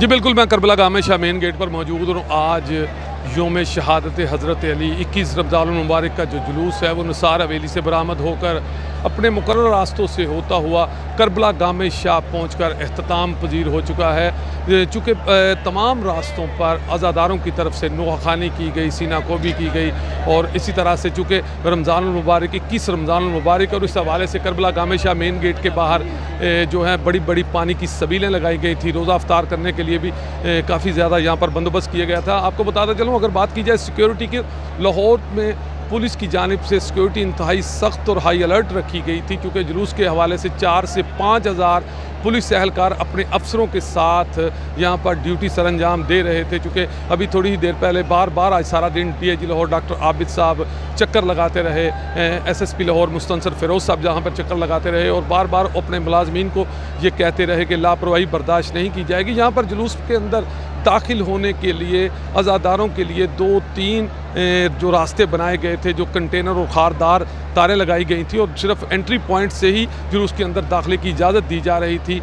जी बिल्कुल, मैं करबला गाह में शाह मेन गेट पर मौजूद हूँ। आज योम शहादत हज़रत अली 21 रमज़ान मुबारक का जो जुलूस है वो निसार हवेली से बरामद होकर अपने मुकर्रर रास्तों से होता हुआ करबला गाह में शाह पहुँच कर अख्ताम पजीर हो चुका है। चूँकि तमाम रास्तों पर अज़ादारों की तरफ से नोखानी की गई, सीना कोबी की गई और इसी तरह से चूँकि रमज़ान मुबारक 21 रमज़ान मुबारक और इस हवाले से करबला गाह में शाह मेन गेट के बाहर जो है बड़ी बड़ी पानी की सबीलें लगाई गई थी। रोज़ा अफ्तार करने के लिए भी काफ़ी ज़्यादा यहाँ पर बंदोबस्त किया गया था। आपको बताता चलूँ, अगर बात की जाए सिक्योरिटी की, लाहौर में पुलिस की जानिब से सिक्योरिटी इंतहाई सख्त और हाई अलर्ट रखी गई थी, क्योंकि जुलूस के हवाले से 4 से 5 हज़ार पुलिस एहलकार अपने अफसरों के साथ यहाँ पर ड्यूटी सरंजाम दे रहे थे। चूँकि अभी थोड़ी ही देर पहले बार आज सारा दिन DIG लाहौर डॉक्टर आबिद साहब चक्कर लगाते रहे, SSP लाहौर मुस्तनसर फ़िरोज़ साहब जहाँ पर चक्कर लगाते रहे और बार अपने मुलाजमीन को ये कहते रहे कि लापरवाही बर्दाश्त नहीं की जाएगी। यहाँ पर जुलूस के अंदर दाखिल होने के लिए अज़ादारों के लिए 2-3 जो रास्ते बनाए गए थे, जो कंटेनर और खारदार तारें लगाई गई थी और सिर्फ एंट्री पॉइंट से ही जुलूस के अंदर दाखिले की इजाज़त दी जा रही थी।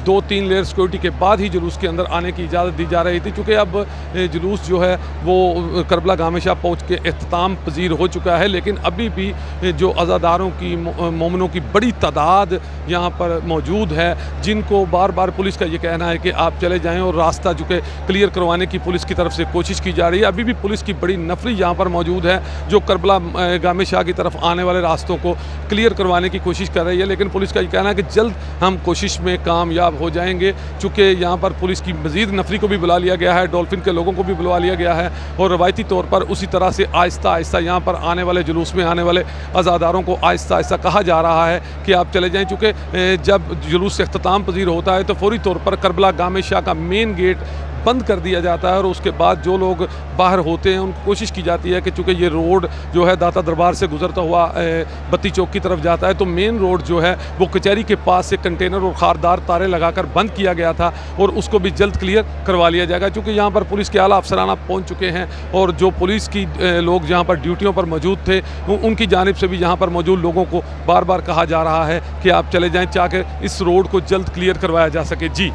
2-3 लेयर सिक्योरिटी के बाद ही जुलूस के अंदर आने की इजाज़त दी जा रही थी। चूँकि अब जुलूस जो है वो करबला गाह में शाह पहुँच के अख्ताम पजीर हो चुका है, लेकिन अभी भी जो अज़ादारों की मोमिनों की बड़ी तादाद यहाँ पर मौजूद है, जिनको बार पुलिस का ये कहना है कि आप चले जाएँ और रास्ता जो कि क्लियर करवाने की पुलिस की तरफ से कोशिश की जा रही है। अभी भी पुलिस की बड़ी नफरी यहाँ पर मौजूद है जो करबला गाह में शाह की तरफ आने वाले रास्तों को क्लियर करवाने की कोशिश कर रही है, लेकिन पुलिस का ये कहना है कि जल्द हम कोशिश में कामयाब हो जाएंगे। चूँकि यहाँ पर पुलिस की मज़ीद नफरी को भी बुला लिया गया है, डॉल्फिन के लोगों को भी बुला लिया गया है और रवायती तौर पर उसी तरह से आहिस्ता यहाँ पर आने वाले जुलूस में आने वाले अज़ादारों को आहिस्ता कहा जा रहा है कि आप चले जाएँ। चूँकि जब जुलूस से अख्ताम पजीर होता है तो फौरी तौर पर करबला गाह में शाह का मेन गेट बंद कर दिया जाता है और उसके बाद जो लोग बाहर होते हैं उनको कोशिश की जाती है कि चूँकि ये रोड जो है दाता दरबार से गुजरता हुआ बत्ती चौक की तरफ जाता है, तो मेन रोड जो है वो कचहरी के पास से कंटेनर और खारदार तारे लगाकर बंद किया गया था और उसको भी जल्द क्लियर करवा लिया जाएगा। चूँकि यहाँ पर पुलिस के आला अफसराना पहुँच चुके हैं और जो पुलिस की लोग जहाँ पर ड्यूटियों पर मौजूद थे उनकी जानिब से भी यहाँ पर मौजूद लोगों को बार कहा जा रहा है कि आप चले जाएँ ताकि इस रोड को जल्द क्लियर करवाया जा सके। जी।